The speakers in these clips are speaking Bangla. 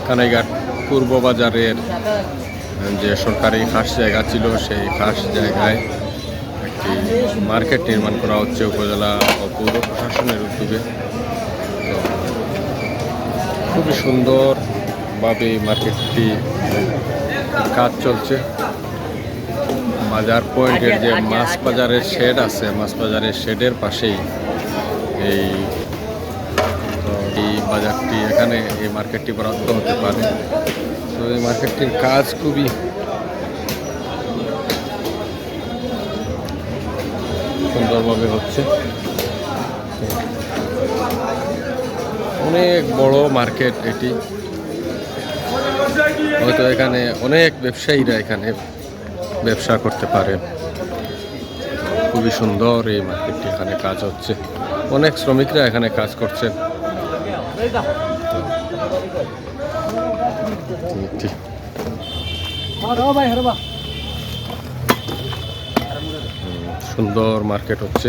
কানাইঘাট পূর্ব বাজারের যে সরকারি খাস জায়গা ছিল সেই খাস জায়গায় একটি মার্কেট নির্মাণ করা হচ্ছে উপজেলা ও পৌর প্রশাসনের উদ্যোগে। খুবই সুন্দরভাবে এই মার্কেটটি কাজ চলছে। বাজার পয়েন্টের যে মাছ বাজারের শেড আছে, মাছ বাজারের শেডের পাশেই এই বাজারটি, এখানে এই মার্কেটটি বরাদ্দ হতে পারে। তো এই মার্কেটটির কাজ খুবই সুন্দরভাবে হচ্ছে। অনেক বড় মার্কেট এটি, হয়তো এখানে অনেক ব্যবসায়ীরা এখানে ব্যবসা করতে পারে। খুবই সুন্দর এই মার্কেটটি, এখানে কাজ হচ্ছে, অনেক শ্রমিকরা এখানে কাজ করছেন। সুন্দর মার্কেট হচ্ছে,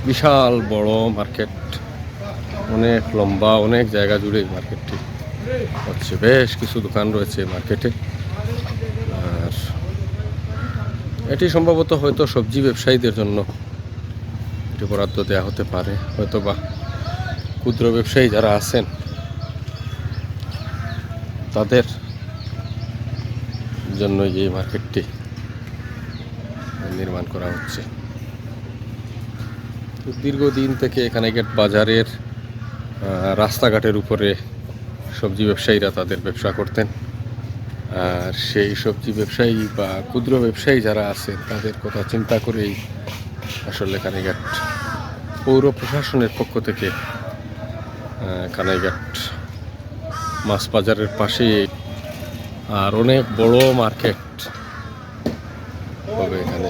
বিশাল বড় মার্কেট, অনেক লম্বা, অনেক জায়গা জুড়ে এই মার্কেটটি হচ্ছে। বেশ কিছু দোকান রয়েছে মার্কেটে। আর এটি সম্ভবত হয়তো সবজি ব্যবসায়ীদের জন্য এটি বরাদ্দ দেওয়া হতে পারে, হয়তো বা ক্ষুদ্র ব্যবসায়ী যারা আছেন তাদের জন্য এই মার্কেটটি নির্মাণ করা হচ্ছে। দীর্ঘদিন থেকে কানাইঘাট বাজারের রাস্তাঘাটের উপরে সবজি ব্যবসায়ীরা তাদের ব্যবসা করতেন। আর সেই সবজি ব্যবসায়ী বা ক্ষুদ্র ব্যবসায়ী যারা আছেন তাদের কথা চিন্তা করেই আসলে কানাইঘাট পৌর প্রশাসনের পক্ষ থেকে কানাইঘাট মাছ বাজারের পাশে আর অনেক বড় মার্কেট হবে এখানে।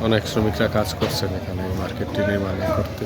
অনেক শ্রমিকরা কাজ করছেন এখানে এই মার্কেটটি নির্মাণ করতে।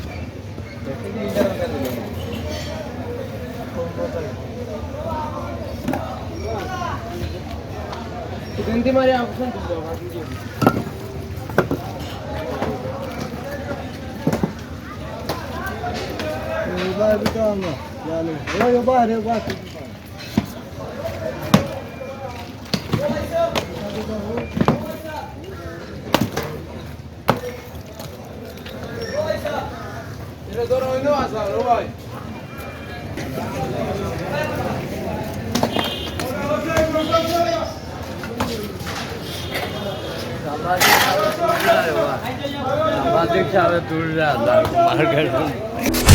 Ama